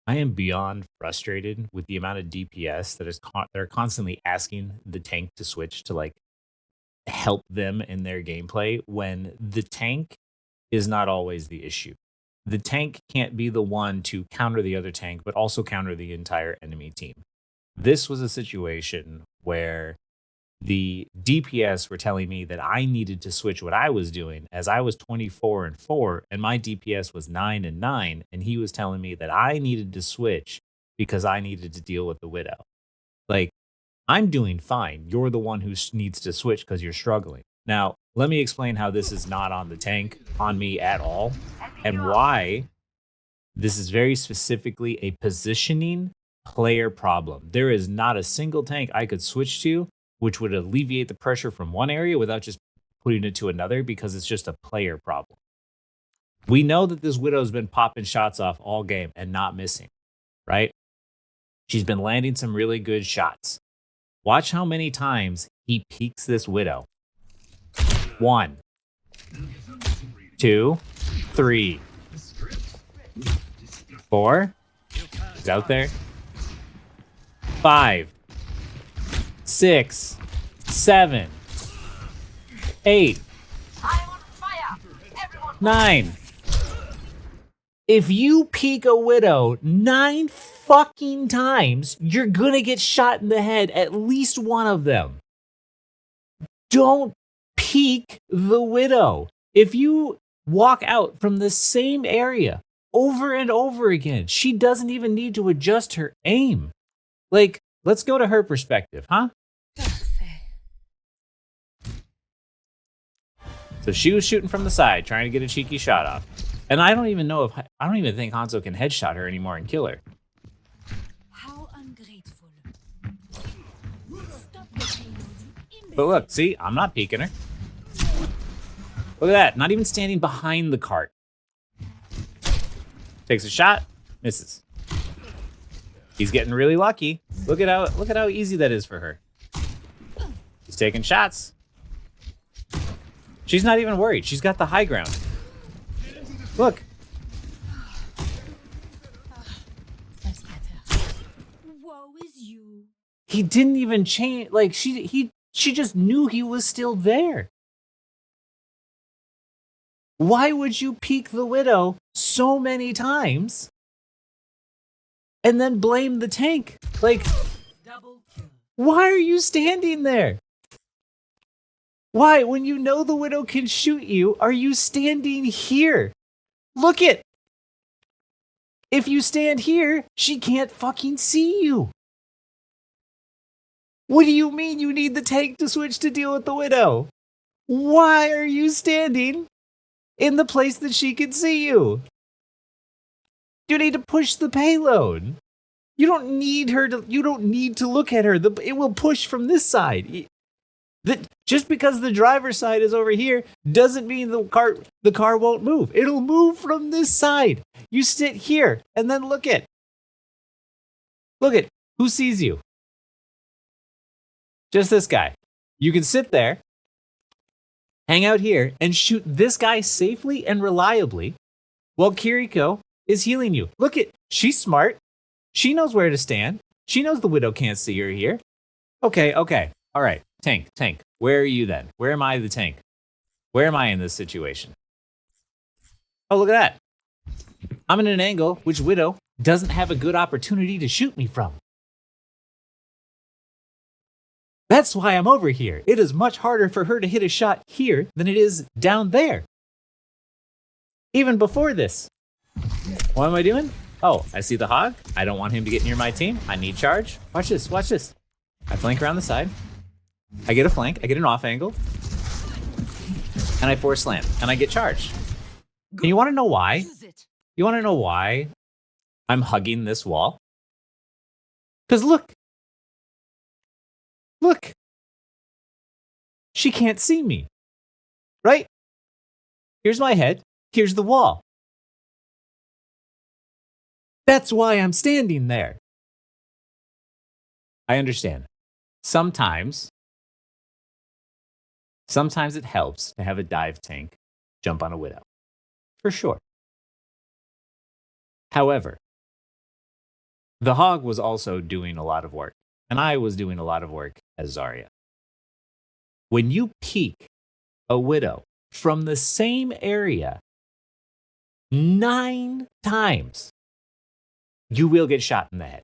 I am beyond frustrated with the amount of DPS that are constantly asking the tank to switch to like help them in their gameplay when the tank is not always the issue. The tank can't be the one to counter the other tank, but also counter the entire enemy team. This was a situation where the DPS were telling me that I needed to switch what I was doing as I was 24 and 4 and my DPS was 9 and 9 and he was telling me that I needed to switch because I needed to deal with the widow. Like I'm doing fine. You're the one who needs to switch cuz you're struggling. Now, let me explain how this is not on the tank, on me at all, and why this is very specifically a positioning player problem. There is not a single tank I could switch to which would alleviate the pressure from one area without just putting it to another because it's just a player problem. We know that this Widow's been popping shots off all game and not missing, right? She's been landing some really good shots. Watch how many times he peeks this Widow. 1, 2, 3, 4. He's out there. 5, 6, 7, 8, 9. If you peek a Widow 9 fucking times, you're gonna get shot in the head, at least one of them. Don't peek the Widow. If you walk out from the same area over and over again, she doesn't even need to adjust her aim. Like, let's go to her perspective, huh? So she was shooting from the side, trying to get a cheeky shot off. And I don't even think Hanzo can headshot her anymore and kill her. How ungrateful. But look, see, I'm not peeking her. Look at that, not even standing behind the cart. Takes a shot, misses. He's getting really lucky. Look at how easy that is for her. He's taking shots. She's not even worried. She's got the high ground. Look. That's better. Woe is you. He didn't even change. Like she just knew he was still there. Why would you peek the Widow so many times and then blame the tank? Like, why are you standing there? Why, when you know the Widow can shoot you, are you standing here? Look it. If you stand here, she can't fucking see you. What do you mean you need the tank to switch to deal with the Widow? Why are you standing in the place that she can see you? You need to push the payload. You don't need to look at her. It will push from this side. Just because the driver's side is over here doesn't mean the car won't move. It'll move from this side. You sit here and then look at who sees you. Just this guy. You can sit there, hang out here, and shoot this guy safely and reliably while Kiriko is healing you. Look at, she's smart. She knows where to stand. She knows the Widow can't see her here. Okay. All right. Tank. Where are you then? Where am I the tank? Where am I in this situation? Oh, look at that. I'm in an angle which Widow doesn't have a good opportunity to shoot me from. That's why I'm over here. It is much harder for her to hit a shot here than it is down there. Even before this. What am I doing? Oh, I see the hog. I don't want him to get near my team. I need charge. Watch this. I flank around the side. I get a flank, I get an off angle, and I force slam, and I get charged. And you want to know why? You want to know why I'm hugging this wall? Because look. She can't see me, right? Here's my head, here's the wall. That's why I'm standing there. I understand. Sometimes it helps to have a dive tank jump on a Widow. For sure. However, The hog was also doing a lot of work, and I was doing a lot of work as Zarya. When you peek a widow from the same area 9 times, you will get shot in the head.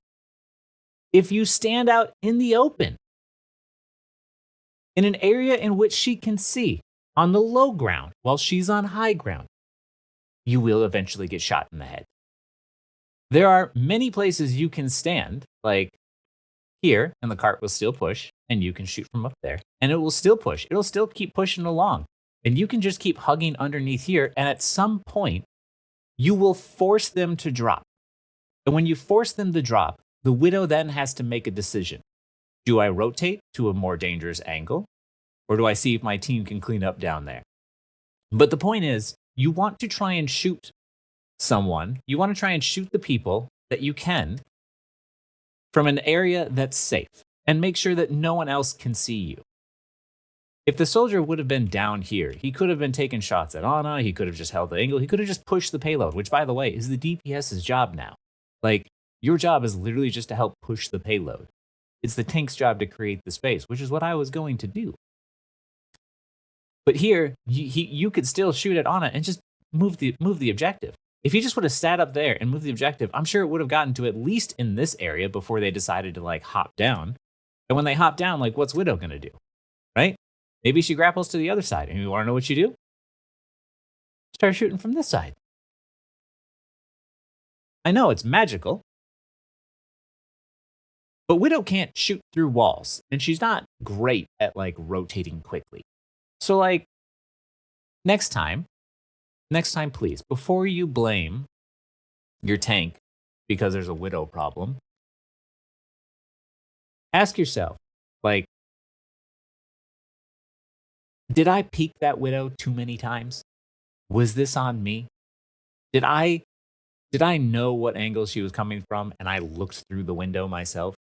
If you stand out in the open, in an area in which she can see on the low ground while she's on high ground, you will eventually get shot in the head. There are many places you can stand, like here, and the cart will still push, and you can shoot from up there, and it will still push. It'll still keep pushing along, and you can just keep hugging underneath here, and at some point, you will force them to drop. And when you force them to drop, the widow then has to make a decision. Do I rotate to a more dangerous angle, or do I see if my team can clean up down there? But the point is, you want to try and shoot someone, you want to try and shoot the people that you can from an area that's safe, and make sure that no one else can see you. If the soldier would have been down here, he could have been taking shots at Ana, he could have just held the angle, he could have just pushed the payload, which, by the way, is the DPS's job now. Like, your job is literally just to help push the payload. It's the tank's job to create the space, which is what I was going to do. But here, you could still shoot at Ana and just move the objective. If he just would have sat up there and moved the objective, I'm sure it would have gotten to at least in this area before they decided to, like, hop down. And when they hop down, like, what's Widow going to do? Right? Maybe she grapples to the other side. And you want to know what you do? Start shooting from this side. I know it's magical, but Widow can't shoot through walls, and she's not great at, like, rotating quickly. So, like, next time, please, before you blame your tank because there's a Widow problem, ask yourself, like, did I peek that Widow too many times? Was this on me? Did I know what angle she was coming from and I looked through the window myself?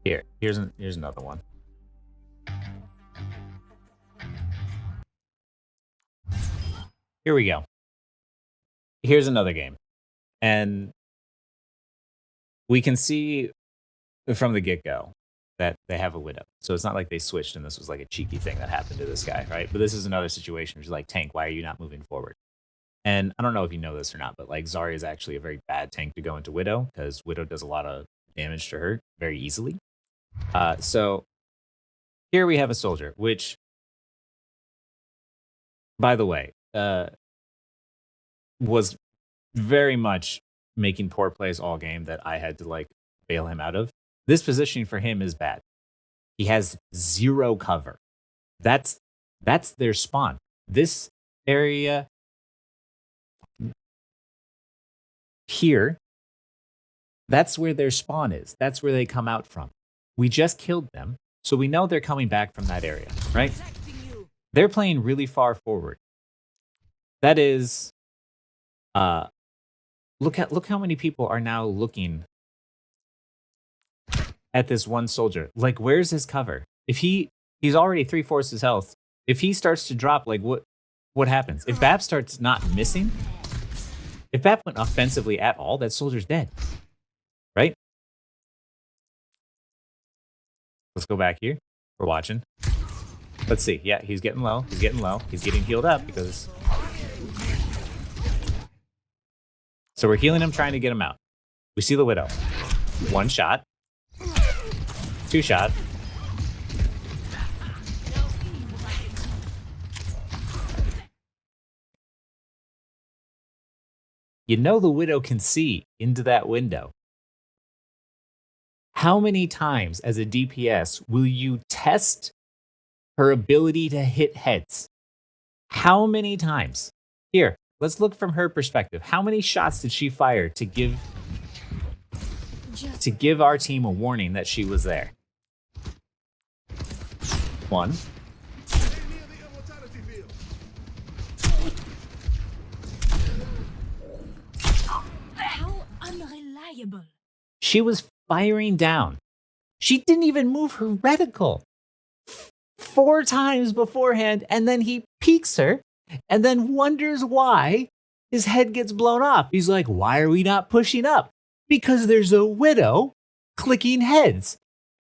Here's another one. Here we go. Here's another game. And we can see from the get-go that they have a Widow. So it's not like they switched and this was like a cheeky thing that happened to this guy, right? But this is another situation which is like, tank, why are you not moving forward? And I don't know if you know this or not, but like Zarya is actually a very bad tank to go into Widow because Widow does a lot of damage to her very easily. So here we have a soldier, which, by the way, was very much making poor plays all game that I had to, like, bail him out of. This positioning for him is bad. He has 0 cover. That's their spawn. This area here, that's where their spawn is. That's where they come out from. We just killed them, so we know they're coming back from that area, right? They're playing really far forward. That is, look how many people are now looking at this one soldier. Like, where's his cover? If he's already 3/4 his health. If he starts to drop, like, what happens? If BAP starts not missing, if BAP went offensively at all, that soldier's dead, right? Let's go back here. We're watching. Let's see. Yeah, he's getting low. He's getting low. He's getting healed up because... So we're healing him, trying to get him out. We see the Widow. 1 shot. 2 shot. You know the Widow can see into that window. How many times as a DPS will you test her ability to hit heads? How many times? Here, let's look from her perspective. How many shots did she fire to give our team a warning that she was there? 1. How unreliable. She was firing down. She didn't even move her reticle 4 times beforehand, and then he peeks her and then wonders why his head gets blown off. He's like, why are we not pushing up? Because there's a Widow clicking heads.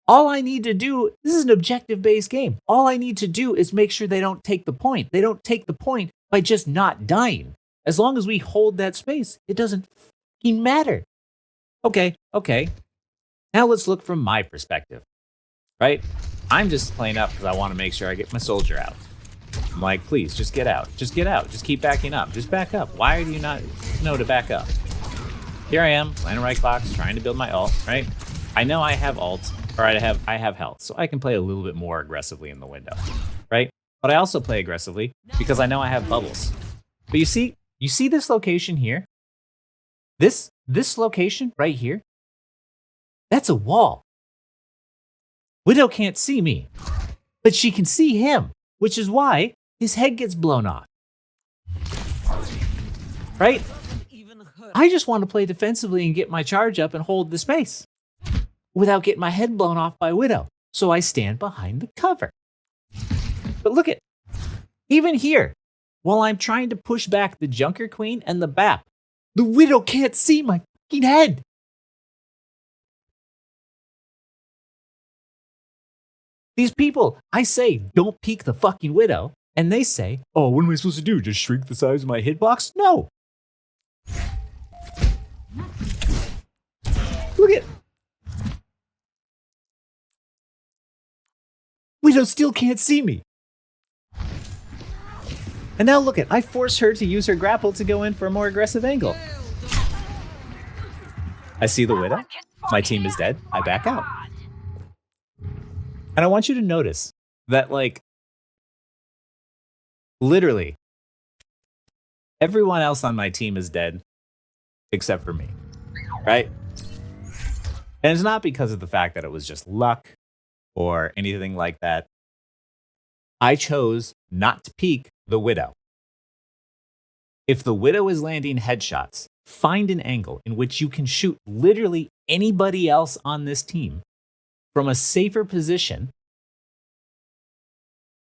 All I need to do, this is an objective-based game. All I need to do is make sure they don't take the point. They don't take the point by just not dying. As long as we hold that space, it doesn't fucking matter. Okay. Now let's look from my perspective, right? I'm just playing up because I want to make sure I get my soldier out. I'm like, please, just get out. Just get out. Just keep backing up. Just back up. Why do you not know to back up? Here I am, playing a right box, trying to build my ult, right? I know I have ult, or I have health, so I can play a little bit more aggressively in the window, right? But I also play aggressively because I know I have bubbles. But you see this location here? This location right here? That's a wall. Widow can't see me, but she can see him, which is why his head gets blown off. Right? I just want to play defensively and get my charge up and hold the space without getting my head blown off by Widow. So I stand behind the cover. But look at, even here, while I'm trying to push back the Junker Queen and the BAP, the Widow can't see my fucking head. These people, I say, don't peek the fucking Widow, and they say, oh, what am I supposed to do? Just shrink the size of my hitbox? No. Look at, Widow still can't see me. And now look at, I force her to use her grapple to go in for a more aggressive angle. I see the Widow. My team is dead. I back out. And I want you to notice that, like, literally, everyone else on my team is dead except for me, right? And it's not because of the fact that it was just luck or anything like that. I chose not to peek the Widow. If the Widow is landing headshots, find an angle in which you can shoot literally anybody else on this team from a safer position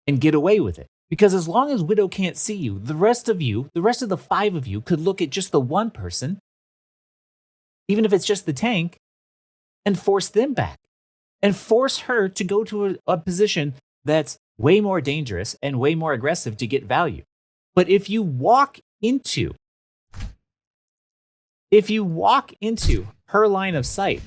and get away with it. Because as long as Widow can't see you, the rest of the 5 of you could look at just the one person, even if it's just the tank, and force them back. And force her to go to a position that's way more dangerous and way more aggressive to get value. But if you walk into her line of sight,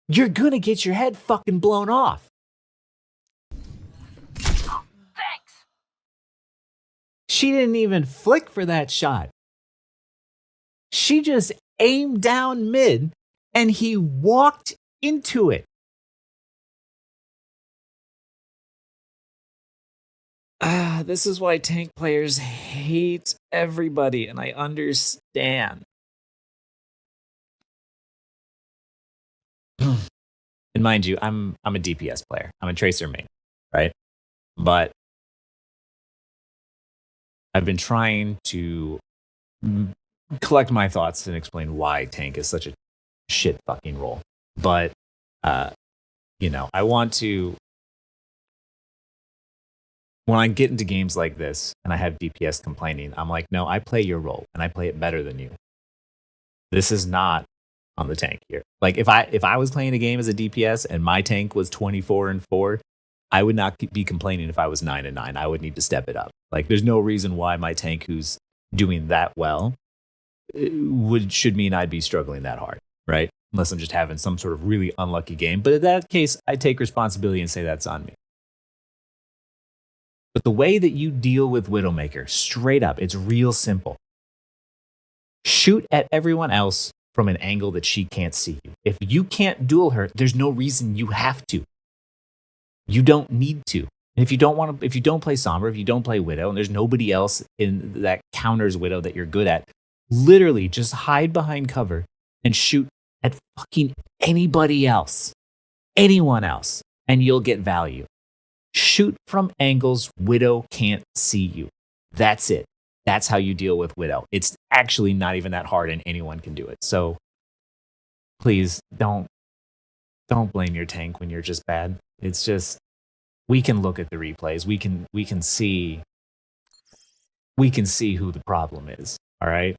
you're gonna get your head fucking blown off. Thanks. She didn't even flick for that shot. She just aimed down mid and he walked into it. This is why tank players hate everybody, and I understand. And mind you, I'm a DPS player. I'm a tracer main, right? But I've been trying to collect my thoughts and explain why tank is such a shit fucking role. But I want to, when I get into games like this and I have DPS complaining, I'm like, no, I play your role and I play it better than you. This is not on the tank here. Like if I was playing a game as a DPS and my tank was 24-4, I would not be complaining if I was 9-9. I would need to step it up. Like there's no reason why my tank who's doing that well should mean I'd be struggling that hard, right? Unless I'm just having some sort of really unlucky game. But in that case, I take responsibility and say that's on me. But the way that you deal with Widowmaker, straight up, it's real simple. Shoot at everyone else from an angle that she can't see you. If you can't duel her, there's no reason you have to. You don't need to. And if you don't play Sombra, if you don't play Widow, and there's nobody else in that counters Widow that you're good at, literally just hide behind cover and shoot at fucking anybody else. Anyone else. And you'll get value. Shoot from angles Widow can't see you. That's it. That's how you deal with Widow. It's actually not even that hard and anyone can do it. So please don't blame your tank when you're just bad. It's just, we can look at the replays. We can see who the problem is. All right.